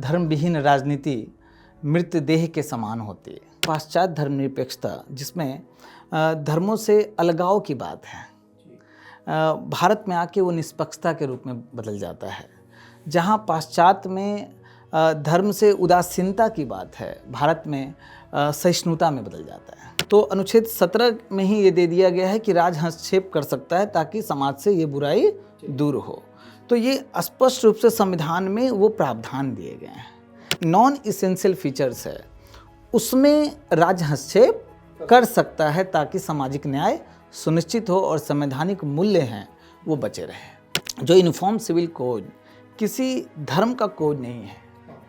धर्म विहीन राजनीति मृत देह के समान होती है। पाश्चात्य धर्मनिरपेक्षता जिसमें धर्मों से अलगाव की बात है, भारत में आके वो निष्पक्षता के रूप में बदल जाता है। जहाँ पाश्चात्य में धर्म से उदासीनता की बात है, भारत में सहिष्णुता में बदल जाता है। तो अनुच्छेद 17 में ही ये दे दिया गया है कि राज हस्तक्षेप कर सकता है ताकि समाज से ये बुराई दूर हो। तो ये स्पष्ट रूप से संविधान में वो प्रावधान दिए गए हैं। नॉन इसेंशियल फीचर्स है, उसमें राज हस्तक्षेप कर सकता है ताकि सामाजिक न्याय सुनिश्चित हो और संवैधानिक मूल्य हैं वो बचे रहे। जो यूनिफॉर्म सिविल कोड किसी धर्म का कोड नहीं है,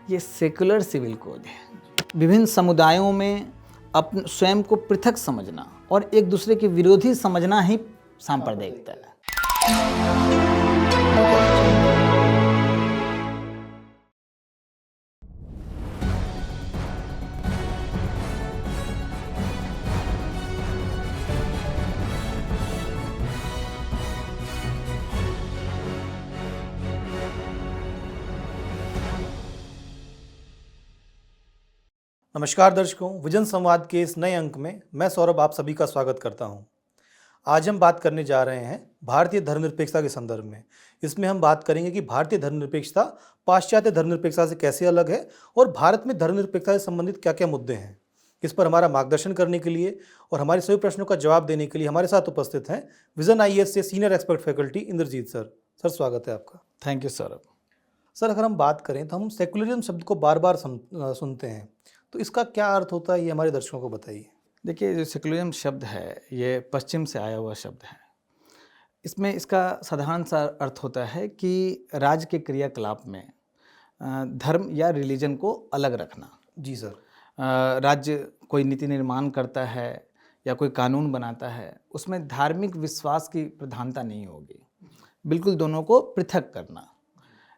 ये सेकुलर सिविल कोड है। विभिन्न समुदायों में अपने स्वयं को पृथक समझना और एक दूसरे के विरोधी समझना ही सांप्रदायिकता है। नमस्कार दर्शकों, विजन संवाद के इस नए अंक में मैं सौरभ आप सभी का स्वागत करता हूं। आज हम बात करने जा रहे हैं भारतीय धर्मनिरपेक्षता के संदर्भ में। इसमें हम बात करेंगे कि भारतीय धर्मनिरपेक्षता पाश्चात्य धर्मनिरपेक्षता से कैसे अलग है और भारत में धर्मनिरपेक्षता से संबंधित क्या क्या मुद्दे हैं। इस पर हमारा मार्गदर्शन करने के लिए और हमारे सभी प्रश्नों का जवाब देने के लिए हमारे साथ उपस्थित हैं विजन आईएएस से senior expert faculty Indrajit sir. Sir, स्वागत है आपका। Thank you Saurabh. सर, अगर हम बात करें तो हम सेकुलरिज्म शब्द को बार बार सुनते हैं, तो इसका क्या अर्थ होता है, ये हमारे दर्शकों को बताइए। देखिए, जो सेकुलरिज्म शब्द है ये पश्चिम से आया हुआ शब्द है। इसमें इसका साधारण सा अर्थ होता है कि राज्य के क्रियाकलाप में धर्म या रिलीजन को अलग रखना। जी सर। राज्य कोई नीति निर्माण करता है या कोई कानून बनाता है, उसमें धार्मिक विश्वास की प्रधानता नहीं होगी, बिल्कुल दोनों को पृथक करना।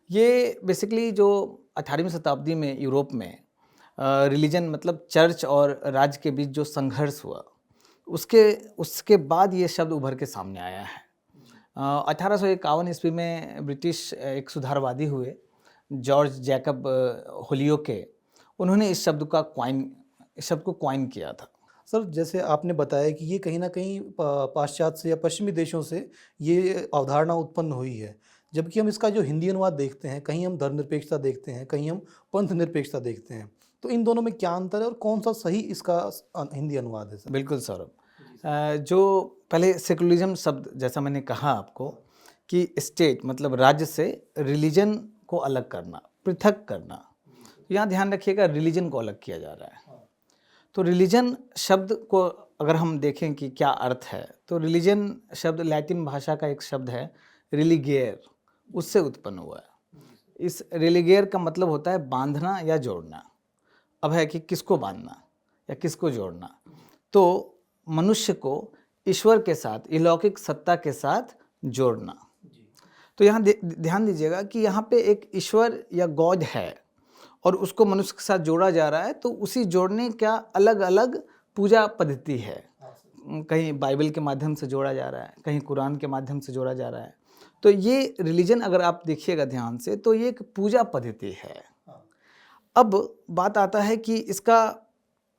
ये बेसिकली जो 18वीं शताब्दी में यूरोप में रिलीजन मतलब चर्च और राज्य के बीच जो संघर्ष हुआ, उसके बाद ये शब्द उभर के सामने आया है। 1851 ईस्वी में ब्रिटिश एक सुधारवादी हुए, जॉर्ज जैकब होलियोके, उन्होंने इस शब्द को क्वाइन किया था। सर, जैसे आपने बताया कि ये कहीं ना कहीं पाश्चात्य से या पश्चिमी देशों से ये अवधारणा उत्पन्न हुई है, जबकि हम इसका जो हिंदी अनुवाद देखते हैं, कहीं हम धर्मनिरपेक्षता देखते हैं, कहीं हम पंथ निरपेक्षता देखते हैं, तो इन दोनों में क्या अंतर है और कौन सा सही इसका हिंदी अनुवाद है सर? बिल्कुल सौरभ, जो पहले सेकुलरिज्म शब्द, जैसा मैंने कहा आपको कि स्टेट मतलब राज्य से रिलीजन को अलग करना, पृथक करना, तो यहाँ ध्यान रखिएगा रिलीजन को अलग किया जा रहा है। तो रिलीजन शब्द को अगर हम देखें कि क्या अर्थ है, तो रिलीजन शब्द लैटिन भाषा का एक शब्द है रिलीगियर, उससे उत्पन्न हुआ है। इस रिलीगियर का मतलब होता है बांधना या जोड़ना। अब है कि किसको बांधना या किसको जोड़ना, तो मनुष्य को ईश्वर के साथ, अलौकिक सत्ता के साथ जोड़ना। तो यहाँ ध्यान दीजिएगा कि यहाँ पे एक ईश्वर या गॉड है और उसको मनुष्य के साथ जोड़ा जा रहा है, तो उसी जोड़ने का अलग अलग पूजा पद्धति है। कहीं बाइबल के माध्यम से जोड़ा जा रहा है, कहीं कुरान के माध्यम से जोड़ा जा रहा है। तो ये रिलीजन अगर आप देखिएगा ध्यान से, तो ये एक पूजा पद्धति है। अब बात आता है कि इसका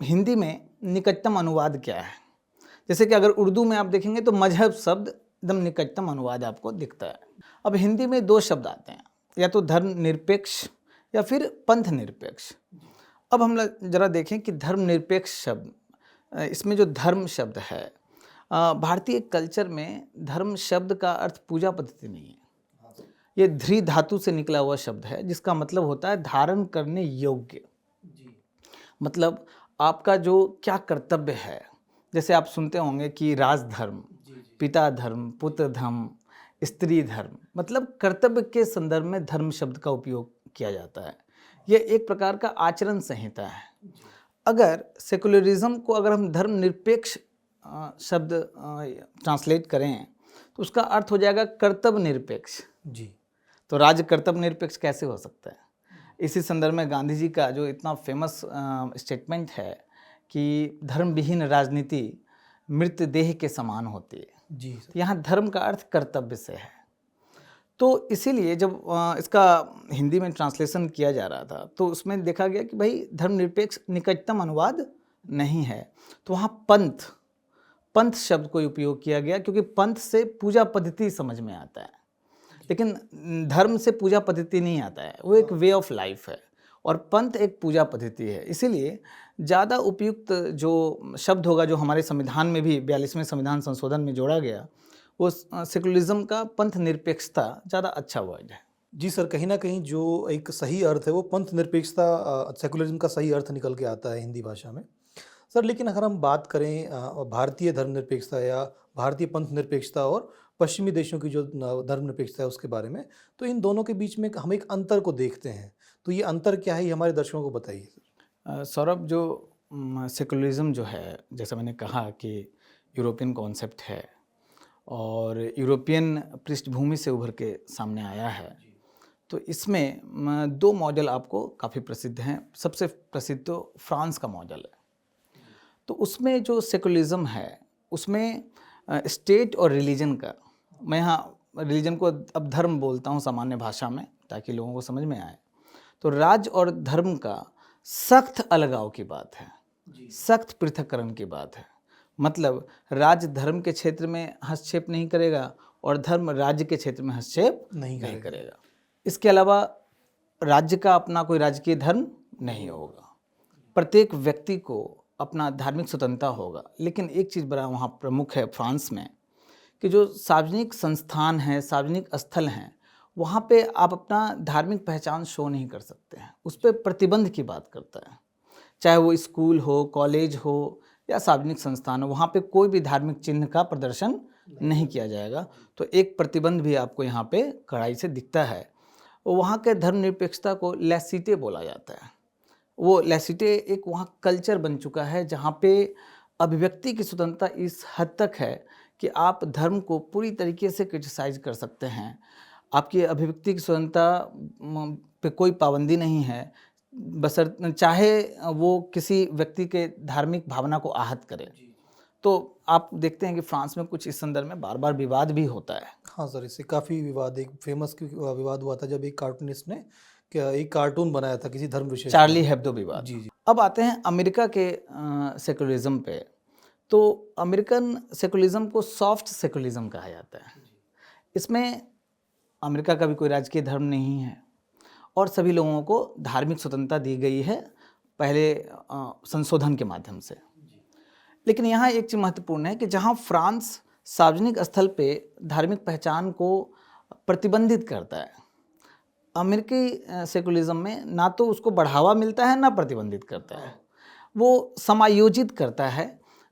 हिंदी में निकटतम अनुवाद क्या है। जैसे कि अगर उर्दू में आप देखेंगे तो मजहब शब्द एकदम निकटतम अनुवाद आपको दिखता है। अब हिंदी में दो शब्द आते हैं, या तो धर्मनिरपेक्ष या फिर पंथ निरपेक्ष। अब हम जरा देखें कि धर्मनिरपेक्ष शब्द, इसमें जो धर्म शब्द है, भारतीय कल्चर में धर्म शब्द का अर्थ पूजा पद्धति नहीं है। ये ध्री धातु से निकला हुआ शब्द है, जिसका मतलब होता है धारण करने योग्य। मतलब आपका जो क्या कर्तव्य है, जैसे आप सुनते होंगे कि राजधर्म, पिता धर्म, पुत्र धर्म, स्त्री धर्म, मतलब कर्तव्य के संदर्भ में धर्म शब्द का उपयोग किया जाता है। यह एक प्रकार का आचरण संहिता है। अगर सेकुलरिज्म को अगर हम धर्मनिरपेक्ष शब्द ट्रांसलेट करें तो उसका अर्थ हो जाएगा कर्तव्य निरपेक्ष। जी। तो राज्य कर्तव्य निरपेक्ष कैसे हो सकता है? इसी संदर्भ में गांधी जी का जो इतना फेमस स्टेटमेंट है कि धर्म विहीन राजनीति मृत देह के समान होती है। जी। तो यहाँ धर्म का अर्थ कर्तव्य से है। तो इसीलिए जब इसका हिंदी में ट्रांसलेशन किया जा रहा था तो उसमें देखा गया कि भाई धर्मनिरपेक्ष निकटतम अनुवाद नहीं है, तो वहाँ पंथ पंथ शब्द को उपयोग किया गया, क्योंकि पंथ से पूजा पद्धति समझ में आता है, लेकिन धर्म से पूजा पद्धति नहीं आता है, वो एक वे ऑफ लाइफ है और पंथ एक पूजा पद्धति है। इसीलिए ज़्यादा उपयुक्त जो शब्द होगा, जो हमारे संविधान में भी 42वें संविधान संशोधन में जोड़ा गया, वो सेकुलरिज्म का पंथ निरपेक्षता ज़्यादा अच्छा वर्ड है। जी सर, कहीं ना कहीं जो एक सही अर्थ है वो पंथ निरपेक्षता, सेकुलरिज्म का सही अर्थ निकल के आता है हिंदी भाषा में सर। लेकिन अगर हम बात करें भारतीय धर्मनिरपेक्षता या भारतीय पंथ निरपेक्षता और पश्चिमी देशों की जो धर्मनिरपेक्षता है उसके बारे में, तो इन दोनों के बीच में हम एक अंतर को देखते हैं, तो ये अंतर क्या है, ये हमारे दर्शकों को बताइए। सौरभ, जो सेकुलरिज्म जो है, जैसा मैंने कहा कि यूरोपियन कॉन्सेप्ट है और यूरोपियन पृष्ठभूमि से उभर के सामने आया है, तो इसमें दो मॉडल आपको काफ़ी प्रसिद्ध हैं। सबसे प्रसिद्ध तो फ्रांस का मॉडल है। तो उसमें जो सेकुलरिज्म है उसमें स्टेट और रिलीजन का, मैं यहाँ रिलीजन को अब धर्म बोलता हूँ सामान्य भाषा में ताकि लोगों को समझ में आए, तो राज्य और धर्म का सख्त अलगाव की बात है, सख्त पृथक्करण की बात है। मतलब राज्य धर्म के क्षेत्र में हस्तक्षेप नहीं करेगा और धर्म राज्य के क्षेत्र में हस्तक्षेप नहीं करेगा। इसके अलावा राज्य का अपना कोई राजकीय धर्म नहीं होगा, प्रत्येक व्यक्ति को अपना धार्मिक स्वतंत्रता होगा। लेकिन एक चीज़ बड़ा वहाँ प्रमुख है फ्रांस में कि जो सार्वजनिक संस्थान हैं, सार्वजनिक स्थल हैं, वहाँ पे आप अपना धार्मिक पहचान शो नहीं कर सकते हैं, उस पर प्रतिबंध की बात करता है। चाहे वो स्कूल हो, कॉलेज हो या सार्वजनिक संस्थान हो, वहाँ पे कोई भी धार्मिक चिन्ह का प्रदर्शन नहीं किया जाएगा। तो एक प्रतिबंध भी आपको यहाँ पे कड़ाई से दिखता है। वहाँ के धर्मनिरपेक्षता को लैसिटे बोला जाता है। वो लैसिटे एक वहाँ कल्चर बन चुका है जहाँ पे अभिव्यक्ति की स्वतंत्रता इस हद तक है कि आप धर्म को पूरी तरीके से क्रिटिसाइज कर सकते हैं। आपकी अभिव्यक्ति की स्वतंत्रता पे कोई पाबंदी नहीं है, बशर्ते चाहे वो किसी व्यक्ति के धार्मिक भावना को आहत करे। तो आप देखते हैं कि फ्रांस में कुछ इस संदर्भ में बार बार विवाद भी होता है। हाँ सर, इससे काफ़ी विवाद, एक फेमस विवाद हुआ था जब एक कार्टूनिस्ट ने एक कार्टून बनाया था किसी धर्म विशेष, चार्ली हेब्दो विवाद। जी। अब आते हैं अमेरिका के सेकुलरिज्म पे। तो अमेरिकन सेकुलरिज्म को सॉफ्ट सेकुलरिज्म कहा जाता है। इसमें अमेरिका का भी कोई राजकीय धर्म नहीं है और सभी लोगों को धार्मिक स्वतंत्रता दी गई है पहले संशोधन के माध्यम से। लेकिन यहाँ एक चीज़ महत्वपूर्ण है कि जहाँ फ्रांस सार्वजनिक स्थल पे धार्मिक पहचान को प्रतिबंधित करता है, अमेरिकी सेकुलरिज्म में ना तो उसको बढ़ावा मिलता है ना प्रतिबंधित करता है, वो समायोजित करता है।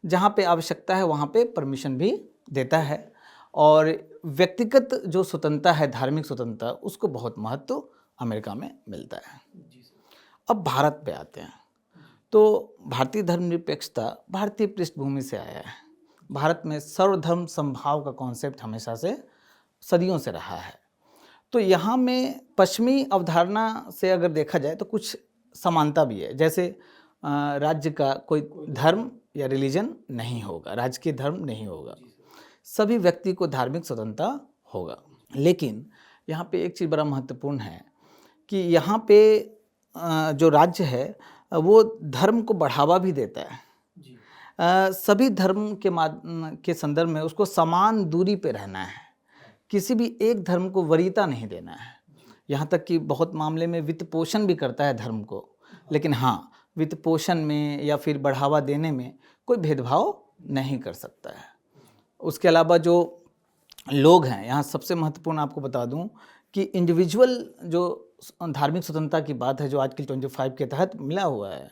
जहाँ पे आवश्यकता है वहाँ पे परमिशन भी देता है और व्यक्तिगत जो स्वतंत्रता है, धार्मिक स्वतंत्रता, उसको बहुत महत्व अमेरिका में मिलता है। अब भारत पे आते हैं। तो भारतीय धर्मनिरपेक्षता भारतीय पृष्ठभूमि से आया है। भारत में सर्वधर्म समभाव का कॉन्सेप्ट हमेशा से सदियों से रहा है। तो यहाँ में पश्चिमी अवधारणा से अगर देखा जाए तो कुछ समानता भी है। जैसे राज्य का कोई धर्म या रिलीजन नहीं होगा, राजकीय धर्म नहीं होगा, सभी व्यक्ति को धार्मिक स्वतंत्रता होगा। लेकिन यहाँ पे एक चीज़ बड़ा महत्वपूर्ण है कि यहाँ पे जो राज्य है वो धर्म को बढ़ावा भी देता है। सभी धर्म के संदर्भ में उसको समान दूरी पे रहना है, किसी भी एक धर्म को वरीयता नहीं देना है। यहाँ तक कि बहुत मामले में वित्त पोषण भी करता है धर्म को, लेकिन हाँ, वित्त पोषण में या फिर बढ़ावा देने में कोई भेदभाव नहीं कर सकता है। उसके अलावा जो लोग हैं, यहाँ सबसे महत्वपूर्ण आपको बता दूं कि इंडिविजुअल जो धार्मिक स्वतंत्रता की बात है जो आर्टिकल 25 के तहत मिला हुआ है,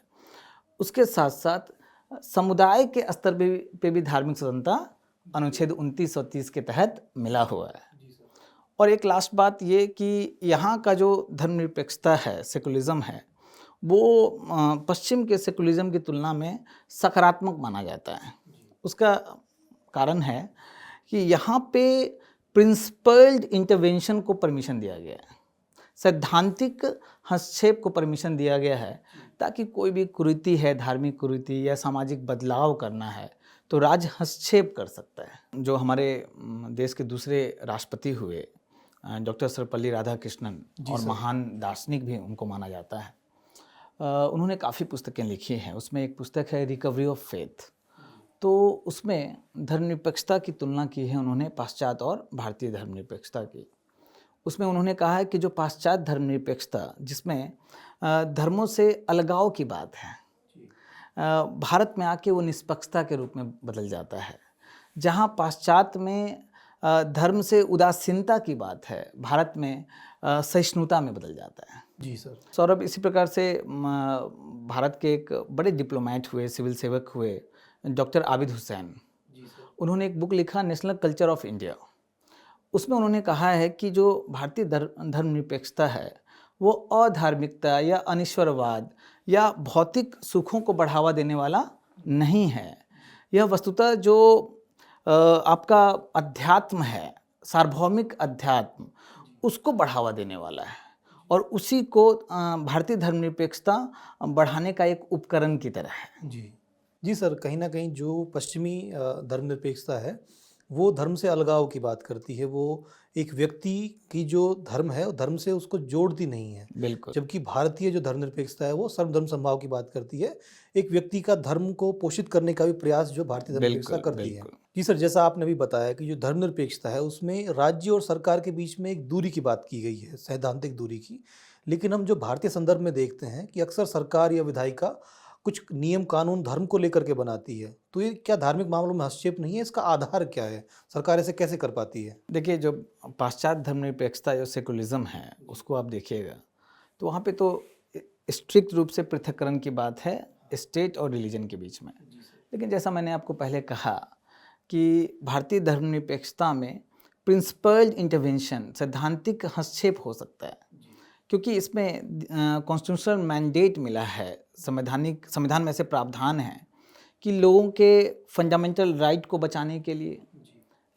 उसके साथ साथ समुदाय के स्तर पे भी धार्मिक स्वतंत्रता अनुच्छेद 29 और 30 के तहत मिला हुआ है। और एक लास्ट बात ये कि यहाँ का जो धर्मनिरपेक्षता है, सेकुलरिज्म है, वो पश्चिम के सेकुलरिज्म की तुलना में सकारात्मक माना जाता है। उसका कारण है कि यहाँ पे प्रिंसिपल्ड इंटरवेंशन को परमिशन दिया गया है, सैद्धांतिक हस्तक्षेप को परमिशन दिया गया है, ताकि कोई भी कुरीति है, धार्मिक कुरीति या सामाजिक बदलाव करना है तो राज्य हस्तक्षेप कर सकता है। जो हमारे देश के दूसरे राष्ट्रपति हुए डॉक्टर सर्वपल्ली राधाकृष्णन और महान दार्शनिक भी उनको माना जाता है। उन्होंने काफ़ी पुस्तकें लिखी हैं। उसमें एक पुस्तक है रिकवरी ऑफ फेथ। तो उसमें धर्मनिरपेक्षता की तुलना की है उन्होंने पाश्चात्य और भारतीय धर्मनिरपेक्षता की। उसमें उन्होंने कहा है कि जो पाश्चात्य धर्मनिरपेक्षता जिसमें धर्मों से अलगाव की बात है, भारत में आके वो निष्पक्षता के रूप में बदल जाता है। जहाँ पाश्चात्य में धर्म से उदासीनता की बात है, भारत में सहिष्णुता में बदल जाता है। जी सर। सौरभ, इसी प्रकार से भारत के एक बड़े डिप्लोमेट हुए, सिविल सेवक हुए, डॉक्टर आबिद हुसैन। उन्होंने एक बुक लिखा नेशनल कल्चर ऑफ इंडिया। उसमें उन्होंने कहा है कि जो भारतीय धर्मनिरपेक्षता है वो अधार्मिकता या अनिश्वरवाद या भौतिक सुखों को बढ़ावा देने वाला नहीं है। यह वस्तुतः जो आपका अध्यात्म है, सार्वभौमिक अध्यात्म, उसको बढ़ावा देने वाला है और उसी को भारतीय धर्मनिरपेक्षता बढ़ाने का एक उपकरण की तरह है। जी सर, कहीं ना कहीं जो पश्चिमी धर्मनिरपेक्षता है वो धर्म से अलगाव की बात करती है। वो एक व्यक्ति की जो धर्म है, धर्म से उसको जोड़ती नहीं है। बिल्कुल। जबकि भारतीय जो धर्मनिरपेक्षता है वो सर्वधर्म समभाव की बात करती है। एक व्यक्ति का धर्म को पोषित करने का भी प्रयास जो भारतीय धर्मनिरपेक्षता करती है। जी सर, जैसा आपने भी बताया कि जो धर्मनिरपेक्षता है उसमें राज्य और सरकार के बीच में एक दूरी की बात की गई है, सैद्धांतिक दूरी की। लेकिन हम जो भारतीय संदर्भ में देखते हैं कि अक्सर सरकार या विधायिका कुछ नियम कानून धर्म को लेकर के बनाती है, तो ये क्या धार्मिक मामलों में हस्तक्षेप नहीं है? इसका आधार क्या है? सरकार ऐसे कैसे कर पाती है? देखिए, जो पाश्चात्य धर्मनिरपेक्षता या सेकुलरिज्म है उसको आप देखिएगा तो वहाँ पे तो स्ट्रिक्ट रूप से पृथक्करण की बात है स्टेट और रिलीजन के बीच में। लेकिन जैसा मैंने आपको पहले कहा कि भारतीय धर्मनिरपेक्षता में प्रिंसिपल्ड इंटरवेंशन, सैद्धांतिक हस्तक्षेप हो सकता है, क्योंकि इसमें कॉन्स्टिट्यूशनल मैंडेट मिला है, संविधान में ऐसे प्रावधान हैं कि लोगों के फंडामेंटल राइट को बचाने के लिए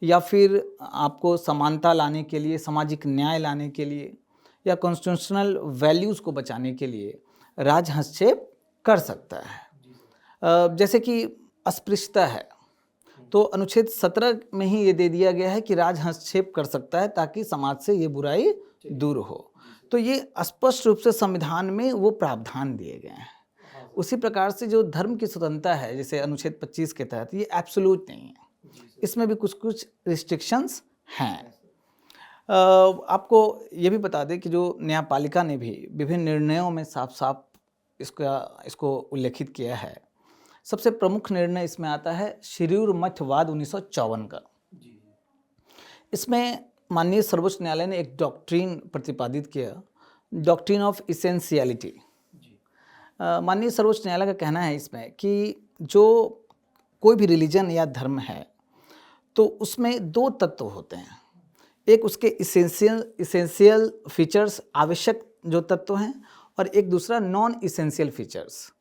या फिर आपको समानता लाने के लिए, सामाजिक न्याय लाने के लिए या कॉन्स्टिट्यूशनल वैल्यूज़ को बचाने के लिए राज्य हस्तक्षेप कर सकता है। जैसे कि अस्पृश्यता है तो अनुच्छेद 17 में ही ये दे दिया गया है कि राज्य हस्तक्षेप कर सकता है ताकि समाज से ये बुराई दूर हो। तो ये स्पष्ट रूप से संविधान में वो प्रावधान दिए गए हैं। उसी प्रकार से जो धर्म की स्वतंत्रता है, जैसे अनुच्छेद 25 के तहत, ये एब्सोल्यूट नहीं है, इसमें भी कुछ कुछ रिस्ट्रिक्शंस हैं। आपको ये भी बता दें कि जो न्यायपालिका ने भी विभिन्न निर्णयों में साफ साफ इसको उल्लेखित किया है। सबसे प्रमुख निर्णय इसमें आता है शिरूर मठवाद 1954 का। इसमें माननीय सर्वोच्च न्यायालय ने एक डॉक्ट्रिन प्रतिपादित किया, डॉक्ट्रिन ऑफ इसेंशियलिटी। माननीय सर्वोच्च न्यायालय का कहना है इसमें कि जो कोई भी रिलीजन या धर्म है तो उसमें दो तत्व होते हैं। एक उसके इसेंशियल फीचर्स, आवश्यक जो तत्व हैं, और एक दूसरा नॉन इसेंशियल फीचर्स।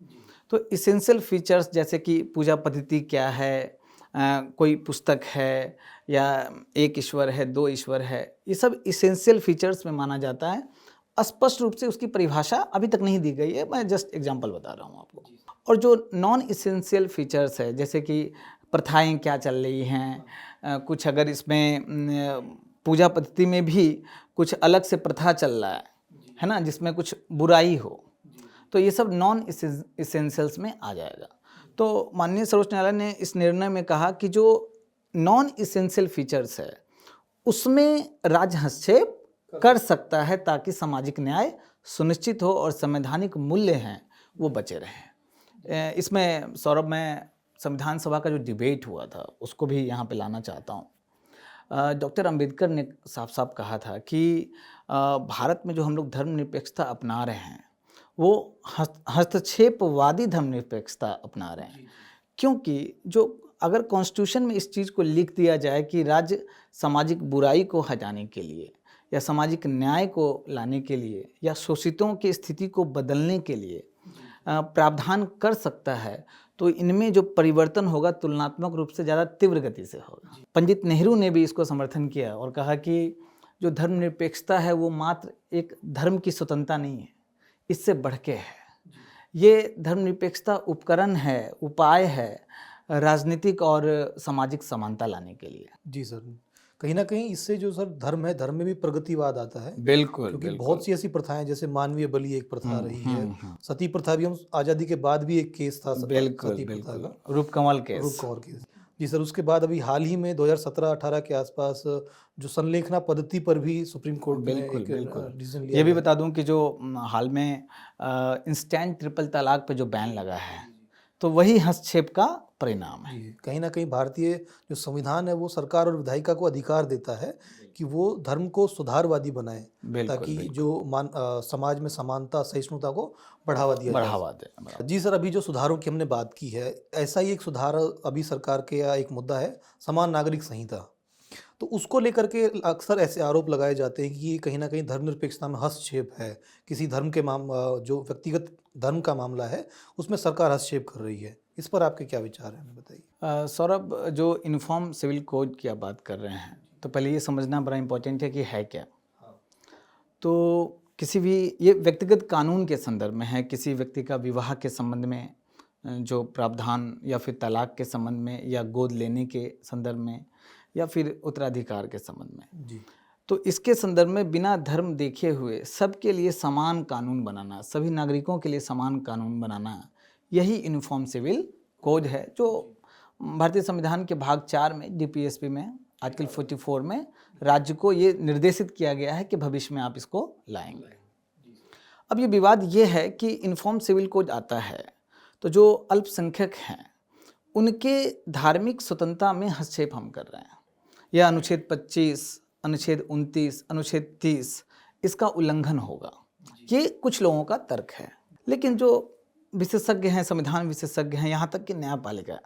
तो इसेंशियल फीचर्स जैसे कि पूजा पद्धति क्या है, कोई पुस्तक है, या एक ईश्वर है, दो ईश्वर है, ये सब इसेंशियल फीचर्स में माना जाता है। स्पष्ट रूप से उसकी परिभाषा अभी तक नहीं दी गई है, मैं जस्ट एग्जांपल बता रहा हूँ आपको। और जो नॉन इसेंशियल फीचर्स है, जैसे कि प्रथाएं क्या चल रही हैं, कुछ अगर इसमें पूजा पद्धति में भी कुछ अलग से प्रथा चल रहा है ना, जिसमें कुछ बुराई हो, तो ये सब नॉन इसेंशियल्स में आ जाएगा। तो माननीय सर्वोच्च न्यायालय ने इस निर्णय में कहा कि जो नॉन इसेंशियल फीचर्स है उसमें राज्य हस्तक्षेप कर सकता है ताकि सामाजिक न्याय सुनिश्चित हो और संवैधानिक मूल्य हैं वो बचे रहें। इसमें सौरभ, मैं संविधान सभा का जो डिबेट हुआ था उसको भी यहाँ पे लाना चाहता हूँ। डॉक्टर अंबेडकर ने साफ साफ कहा था कि भारत में जो हम लोग धर्मनिरपेक्षता अपना रहे हैं वो हस्तक्षेपवादी धर्मनिरपेक्षता अपना रहे हैं। क्योंकि जो अगर कॉन्स्टिट्यूशन में इस चीज़ को लिख दिया जाए कि राज्य सामाजिक बुराई को हटाने के लिए या सामाजिक न्याय को लाने के लिए या शोषितों की स्थिति को बदलने के लिए प्रावधान कर सकता है, तो इनमें जो परिवर्तन होगा तुलनात्मक रूप से ज़्यादा तीव्र गति से होगा। पंडित नेहरू ने भी इसको समर्थन किया और कहा कि जो धर्मनिरपेक्षता है वो मात्र एक धर्म की स्वतंत्रता नहीं है, इससे बढ़ के है। ये धर्मनिरपेक्षता उपकरण है, उपाय है राजनीतिक और सामाजिक समानता लाने के लिए। जी सर, कहीं ना कहीं इससे जो सर धर्म है, धर्म में भी प्रगतिवाद आता है, बिल्कुल क्योंकि बिल्कुल। बहुत सी ऐसी प्रथाएं, जैसे मानवीय बलि एक प्रथा रही है, सती प्रथा भी हम आज़ादी के बाद भी एक केस था बिल्कुल सती प्रथा बिल्कुल, का, रूपकमल केस। रूप कंवर केस। जी सर, उसके बाद अभी हाल ही में 2017-18 के आसपास जो संलेखना पद्धति पर भी सुप्रीम कोर्ट में बिल्कुल एक बिल्कुल। डिसीजन ये लिया भी गया। बता दूं कि जो हाल में इंस्टेंट ट्रिपल तलाक पे जो बैन लगा है, तो वही हस्तक्षेप का परिणाम है। जी, कहीं ना कहीं भारतीय जो संविधान है वो सरकार और विधायिका को अधिकार देता है कि वो धर्म को सुधारवादी बनाए, बिल्कुल ताकि बिल्कुल, जो समाज में समानता सहिष्णुता को बढ़ावा दिया जा बढ़ावा सके। दे बढ़ावा। जी सर, अभी जो सुधारों की हमने बात की है, ऐसा ही एक सुधार अभी सरकार के या एक मुद्दा है समान नागरिक संहिता। तो उसको लेकर के अक्सर ऐसे आरोप लगाए जाते हैं कि ये कहीं ना कहीं धर्मनिरपेक्षता में हस्तक्षेप है, किसी धर्म के जो व्यक्तिगत धर्म का मामला है उसमें सरकार हस्तक्षेप कर रही है। इस पर आपके क्या विचार हैं, हमें बताइए। सौरभ, जो यूनिफॉर्म सिविल कोड की आप बात कर रहे हैं, तो पहले ये समझना बड़ा इम्पोर्टेंट है कि है क्या। तो किसी भी, ये व्यक्तिगत कानून के संदर्भ में है, किसी व्यक्ति का विवाह के संबंध में जो प्रावधान, या फिर तलाक के संबंध में, या गोद लेने के संदर्भ में, या फिर उत्तराधिकार के संबंध में। जी तो इसके संदर्भ में बिना धर्म देखे हुए सबके लिए समान कानून बनाना, सभी नागरिकों के लिए समान कानून बनाना, यही यूनिफॉर्म सिविल कोड है, जो भारतीय संविधान के भाग 4 में डीपीएसपी में आर्टिकल 44 में राज्य को ये निर्देशित किया गया है कि भविष्य में आप इसको लाएंगे। अब ये विवाद ये है कि यूनिफॉर्म सिविल कोड आता है तो जो अल्पसंख्यक हैं उनके धार्मिक स्वतंत्रता में हस्तक्षेप हम कर रहे हैं। यह अनुच्छेद 25, अनुच्छेद 29, अनुच्छेद 30 इसका उल्लंघन होगा, ये कुछ लोगों का तर्क है। लेकिन जो विशेषज्ञ हैं, संविधान विशेषज्ञ हैं, यहाँ तक कि न्यायपालिका,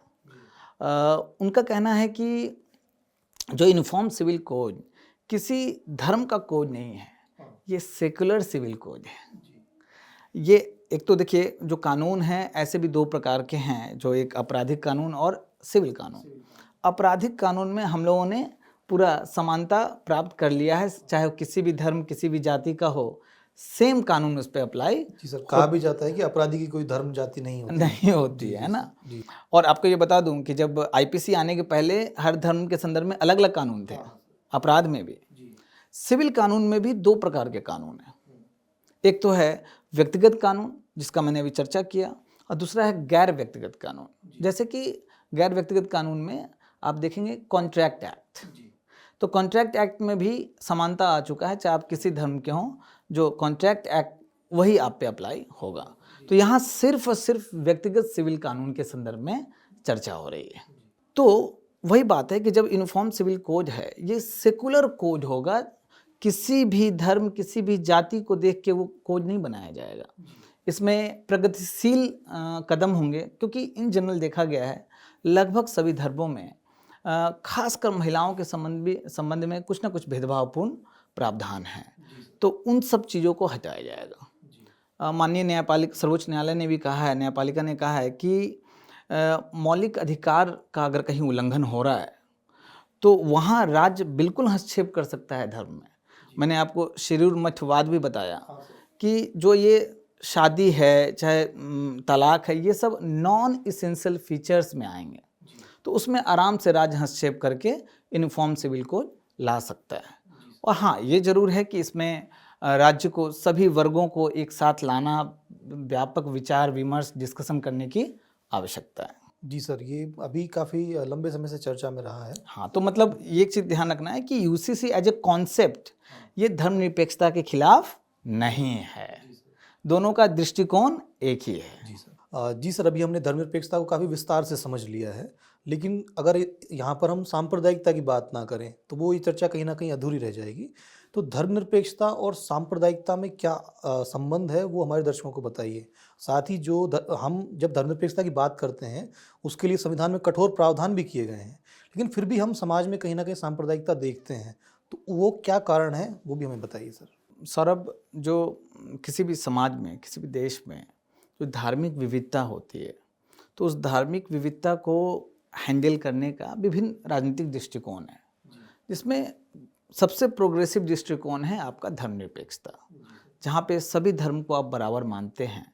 उनका कहना है कि जो यूनिफॉर्म सिविल कोड किसी धर्म का कोड नहीं है, ये सेकुलर सिविल कोड है। ये एक तो देखिए, जो कानून हैं ऐसे भी दो प्रकार के हैं, जो एक आपराधिक कानून और सिविल कानून। आपराधिक कानून में हम लोगों ने पूरा समानता प्राप्त कर लिया है, चाहे वो किसी भी धर्म, किसी भी जाति का हो, सेम कानून उस पर अप्लाई जी सर, कहा भी जाता है कि अपराधी की कोई धर्म जाति नहीं होती है ना। जी और आपको ये बता दूं कि जब आईपीसी आने के पहले हर धर्म के संदर्भ में अलग अलग कानून थे, अपराध में भी। सिविल कानून में भी दो प्रकार के कानून हैं। एक तो है व्यक्तिगत कानून, जिसका मैंने अभी चर्चा किया, और दूसरा है गैर व्यक्तिगत कानून। जैसे कि गैर व्यक्तिगत कानून में आप देखेंगे कॉन्ट्रैक्ट एक्ट। तो कॉन्ट्रैक्ट एक्ट में भी समानता आ चुका है, चाहे आप किसी धर्म के हों, जो कॉन्ट्रैक्ट एक्ट वही आप पे अप्लाई होगा। तो यहाँ सिर्फ और सिर्फ व्यक्तिगत सिविल कानून के संदर्भ में चर्चा हो रही है। तो वही बात है कि जब यूनिफॉर्म सिविल कोड है, ये सेकुलर कोड होगा, किसी भी धर्म, किसी भी जाति को देख के वो कोड नहीं बनाया जाएगा। इसमें प्रगतिशील कदम होंगे, क्योंकि इन जनरल देखा गया है लगभग सभी धर्मों में खासकर महिलाओं के संबंध में कुछ ना कुछ भेदभावपूर्ण प्रावधान है, तो उन सब चीज़ों को हटाया जाएगा। माननीय न्यायपालिका, सर्वोच्च न्यायालय ने भी कहा है, न्यायपालिका ने कहा है कि मौलिक अधिकार का अगर कहीं उल्लंघन हो रहा है तो वहाँ राज्य बिल्कुल हस्तक्षेप कर सकता है धर्म में। मैंने आपको शिरूर मठवाद भी बताया कि जो ये शादी है, चाहे तलाक है, ये सब नॉन इसेंशियल फीचर्स में आएंगे, तो उसमें आराम से राज्य हस्तक्षेप करके यूनिफॉर्म सिविल कोड ला सकता है। और हाँ, ये जरूर है कि इसमें राज्य को, सभी वर्गों को एक साथ लाना, व्यापक विचार विमर्श, डिस्कशन करने की आवश्यकता है। जी सर, ये अभी काफ़ी लंबे समय से चर्चा में रहा है। हाँ, तो मतलब ये एक चीज़ ध्यान रखना है कि यूसीसी एज ए कॉन्सेप्ट ये धर्मनिरपेक्षता के खिलाफ नहीं है, दोनों का दृष्टिकोण एक ही है। जी सर, अभी हमने धर्मनिरपेक्षता को काफ़ी विस्तार से समझ लिया है, लेकिन अगर यहाँ पर हम सांप्रदायिकता की बात ना करें तो वो ये चर्चा कहीं ना कहीं अधूरी रह जाएगी। तो धर्मनिरपेक्षता और सांप्रदायिकता में क्या संबंध है, वो हमारे दर्शकों को बताइए। साथ ही जो हम जब धर्मनिरपेक्षता की बात करते हैं उसके लिए संविधान में कठोर प्रावधान भी किए गए हैं, लेकिन फिर भी हम समाज में कहीं ना कहीं सांप्रदायिकता देखते हैं, तो वो क्या कारण है, वो भी हमें बताइए सर। सौरभ, जो किसी भी समाज में, किसी भी देश में जो धार्मिक विविधता होती है, तो उस धार्मिक विविधता को हैंडल करने का विभिन्न राजनीतिक दृष्टिकोण है, जिसमें सबसे प्रोग्रेसिव दृष्टिकोण है आपका धर्मनिरपेक्षता, जहाँ पे सभी धर्म को आप बराबर मानते हैं,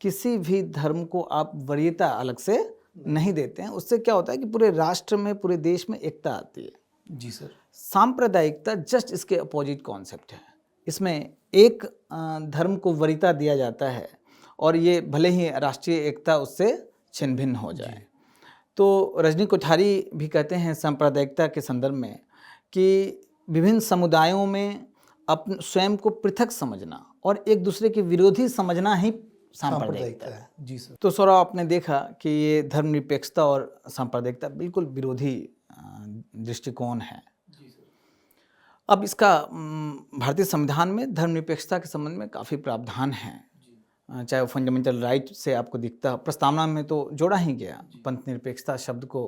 किसी भी धर्म को आप वरीयता अलग से नहीं देते हैं। उससे क्या होता है कि पूरे राष्ट्र में, पूरे देश में एकता आती है। जी सर। सांप्रदायिकता जस्ट इसके अपोजिट कॉन्सेप्ट है। इसमें एक धर्म को वरीयता दिया जाता है और ये भले ही राष्ट्रीय एकता उससे छिन्न भिन्न हो जाए। तो रजनी कोठारी भी कहते हैं सांप्रदायिकता के संदर्भ में कि विभिन्न समुदायों में अपने स्वयं को पृथक समझना और एक दूसरे के विरोधी समझना ही सांप्रदायिकता है। जी सर। तो सौरभ, आपने देखा कि ये धर्मनिरपेक्षता और सांप्रदायिकता बिल्कुल विरोधी दृष्टिकोण है। अब इसका भारतीय संविधान में धर्मनिरपेक्षता के संबंध में काफ़ी प्रावधान हैं, चाहे वो फंडामेंटल राइट से आपको दिखता, प्रस्तावना में तो जोड़ा ही गया पंथ निरपेक्षता शब्द को।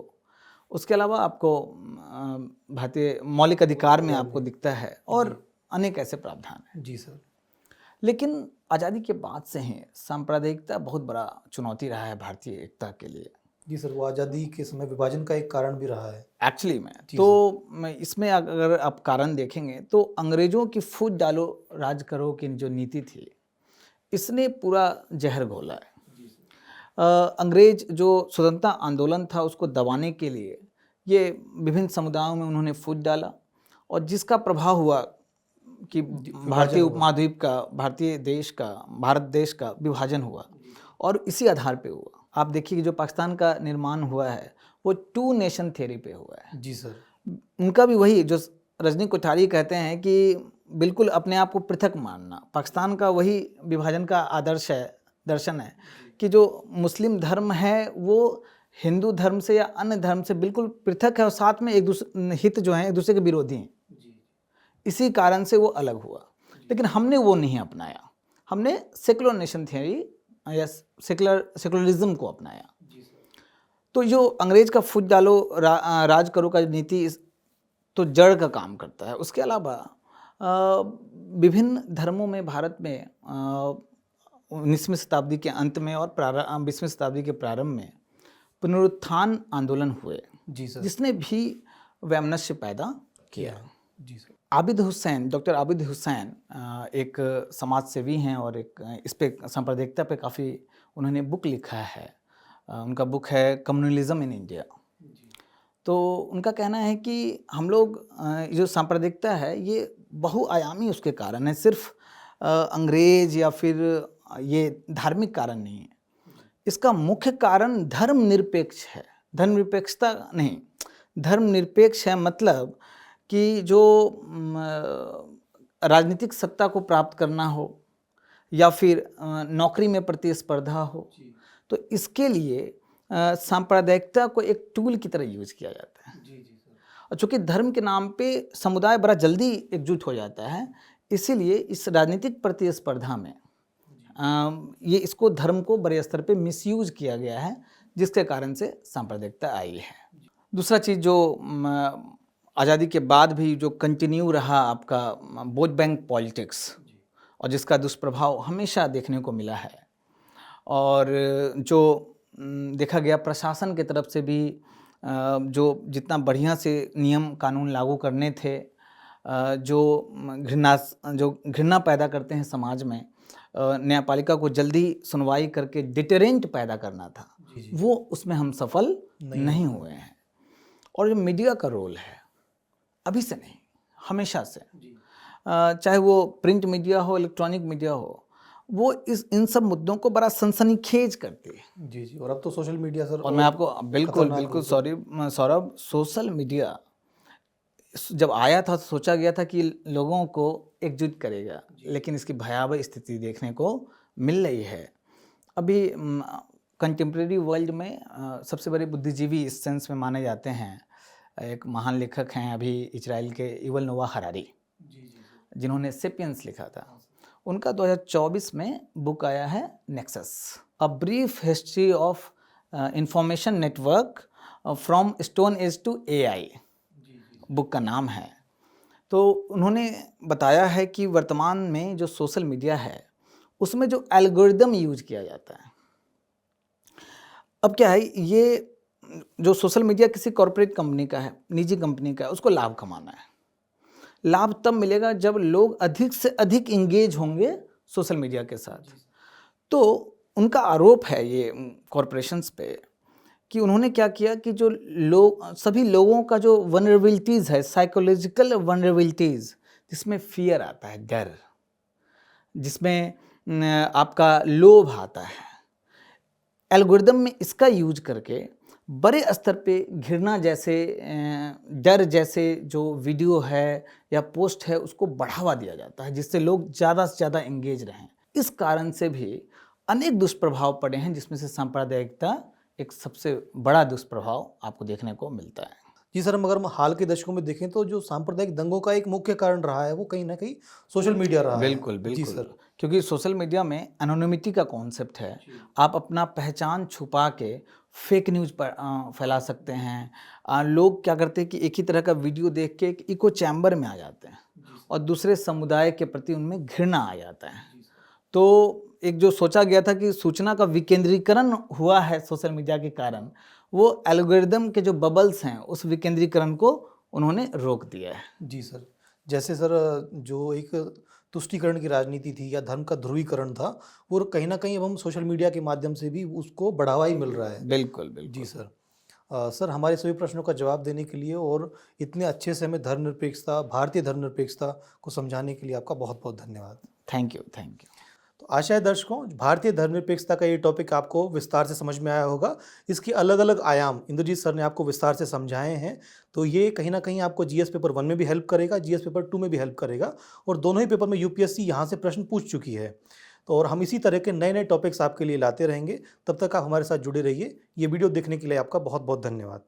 उसके अलावा आपको भारतीय मौलिक अधिकार में आपको दिखता है और अनेक ऐसे प्रावधान हैं। जी सर। लेकिन आज़ादी के बाद से ही सांप्रदायिकता बहुत बड़ा चुनौती रहा है भारतीय एकता के लिए। जी सर, वो आज़ादी के समय विभाजन का एक कारण भी रहा है एक्चुअली में। तो इसमें अगर आप कारण देखेंगे तो अंग्रेज़ों की फूट डालो राज करो की जो नीति थी, इसने पूरा जहर घोला है। अंग्रेज जो स्वतंत्रता आंदोलन था उसको दबाने के लिए ये विभिन्न समुदायों में उन्होंने फूट डाला और जिसका प्रभाव हुआ कि भारतीय उपमहाद्वीप का, भारत देश का विभाजन हुआ और इसी आधार पे हुआ। आप देखिए कि जो पाकिस्तान का निर्माण हुआ है वो 2 नेशन थ्योरी पे हुआ है। जी सर। उनका भी वही जो रजनी कोठारी कहते हैं कि बिल्कुल अपने आप को पृथक मानना, पाकिस्तान का वही विभाजन का आदर्श है, दर्शन है कि जो मुस्लिम धर्म है वो हिंदू धर्म से या अन्य धर्म से बिल्कुल पृथक है और साथ में एक दूसरे हित जो हैं एक दूसरे के विरोधी हैं। इसी कारण से वो अलग हुआ। लेकिन हमने वो नहीं अपनाया, हमने सेकुलर नेशन थ्योरी या सेकुलरिज्म को अपनाया। तो जो अंग्रेज का फूट डालो राज करो का नीति तो जड़ का काम करता है। उसके अलावा विभिन्न धर्मों में भारत में 19वीं शताब्दी के अंत में और 20वीं शताब्दी के प्रारंभ में पुनरुत्थान आंदोलन हुए। जी सर। जिसने भी वैमनस्य पैदा किया। जी सर। डॉक्टर आबिद हुसैन एक समाज सेवी हैं और एक इस पे सांप्रदायिकता पे काफ़ी उन्होंने बुक लिखा है। उनका बुक है कम्युनलिज्म इन इंडिया। तो उनका कहना है कि हम लोग जो सांप्रदायिकता है ये बहुआयामी उसके कारण है, सिर्फ अंग्रेज या फिर ये धार्मिक कारण नहीं है। इसका मुख्य कारण धर्मनिरपेक्ष है, धर्मनिरपेक्षता नहीं, धर्मनिरपेक्ष है मतलब कि जो राजनीतिक सत्ता को प्राप्त करना हो या फिर नौकरी में प्रतिस्पर्धा हो, तो इसके लिए सांप्रदायिकता को एक टूल की तरह यूज किया जाता है। और चूँकि धर्म के नाम पे समुदाय बड़ा जल्दी एकजुट हो जाता है, इसीलिए इस राजनीतिक प्रतिस्पर्धा में ये इसको धर्म को बड़े स्तर पे मिसयूज किया गया है, जिसके कारण से सांप्रदायिकता आई है। दूसरा चीज़ जो आज़ादी के बाद भी जो कंटिन्यू रहा आपका वोट बैंक पॉलिटिक्स और जिसका दुष्प्रभाव हमेशा देखने को मिला है, और जो देखा गया प्रशासन की तरफ से भी जो जितना बढ़िया से नियम कानून लागू करने थे, जो घृणा पैदा करते हैं समाज में, न्यायपालिका को जल्दी सुनवाई करके डिटरेंट पैदा करना था, वो उसमें हम सफल नहीं हुए हैं। और जो मीडिया का रोल है, अभी से नहीं हमेशा से, चाहे वो प्रिंट मीडिया हो, इलेक्ट्रॉनिक मीडिया हो, वो इन सब मुद्दों को बड़ा सनसनीखेज करती है। जी जी। और अब तो सोशल मीडिया सर, और मैं आपको बिल्कुल सौरभ, सोशल मीडिया जब आया था तो सोचा गया था कि लोगों को एकजुट करेगा, लेकिन इसकी भयावह स्थिति देखने को मिल रही है। अभी कंटेम्प्रेरी वर्ल्ड में सबसे बड़े बुद्धिजीवी इस सेंस में माने जाते हैं, एक महान लेखक हैं अभी इजराइल के युवल नोआ हरारी, जिन्होंने सेपियंस लिखा था। उनका 2024 में बुक आया है nexus, a brief history of information network from stone age to AI, book का नाम है। तो उन्होंने बताया है कि वर्तमान में जो सोशल मीडिया है उसमें जो एल्गोरिदम यूज किया जाता है, अब क्या है, ये जो सोशल मीडिया किसी कॉरपोरेट कंपनी का है, निजी कंपनी का है, उसको लाभ कमाना है। लाभ तब मिलेगा जब लोग अधिक से अधिक इंगेज होंगे सोशल मीडिया के साथ। तो उनका आरोप है ये कॉरपोरेशंस पे कि उन्होंने क्या किया कि जो लोग सभी लोगों का जो वनरेबिलिटीज़ है, साइकोलॉजिकल वनरेबिलिटीज़, जिसमें फ़ियर आता है, डर, जिसमें आपका लोभ आता है, एल्गोरिदम में इसका यूज करके बड़े स्तर पे घृणा जैसे डर जैसे जो वीडियो है या पोस्ट है उसको बढ़ावा दिया जाता है, जिससे लोग ज़्यादा से ज़्यादा एंगेज रहें। इस कारण से भी अनेक दुष्प्रभाव पड़े हैं, जिसमें से सांप्रदायिकता एक सबसे बड़ा दुष्प्रभाव आपको देखने को मिलता है। जी सर, अगर हम हाल के दशकों में देखें तो जो सांप्रदायिक दंगों का एक मुख्य कारण रहा है वो कहीं ना कहीं सोशल मीडिया रहा है। बिल्कुल, जी बिल्कुल। सर। क्योंकि सोशल मीडिया में एनोनिमिटी का कॉन्सेप्ट है। आप अपना पहचान छुपा के फेक न्यूज़ पर फैला सकते हैं। लोग क्या करते हैं कि एक ही तरह का वीडियो देख के एक इको चैम्बर में आ जाते हैं और दूसरे समुदाय के प्रति उनमें घृणा आ जाता है। तो एक जो सोचा गया था कि सूचना का विकेंद्रीकरण हुआ है सोशल मीडिया के कारण, वो एल्गोरिदम के जो बबल्स हैं उस विकेंद्रीकरण को उन्होंने रोक दिया है। जी सर। जैसे सर जो एक तुष्टीकरण की राजनीति थी या धर्म का ध्रुवीकरण था, वो कहीं ना कहीं अब हम सोशल मीडिया के माध्यम से भी उसको बढ़ावा ही मिल रहा है। बिल्कुल, बिल्कुल। जी सर। सर, हमारे सभी प्रश्नों का जवाब देने के लिए और इतने अच्छे से हमें धर्मनिरपेक्षता, भारतीय धर्मनिरपेक्षता को समझाने के लिए आपका बहुत बहुत धन्यवाद। Thank you, thank you. तो आशा है दर्शकों, भारतीय धर्मनिरपेक्षता का ये टॉपिक आपको विस्तार से समझ में आया होगा। इसके अलग अलग आयाम इंद्रजीत सर ने आपको विस्तार से समझाए हैं, तो ये कहीं ना कहीं आपको जीएस पेपर 1 में भी हेल्प करेगा, जीएस पेपर 2 में भी हेल्प करेगा, और दोनों ही पेपर में यूपीएससी यहाँ से प्रश्न पूछ चुकी है। तो और हम इसी तरह के नए नए टॉपिक्स आपके लिए लाते रहेंगे। तब तक आप हमारे साथ जुड़े रहिए। ये वीडियो देखने के लिए आपका बहुत बहुत धन्यवाद।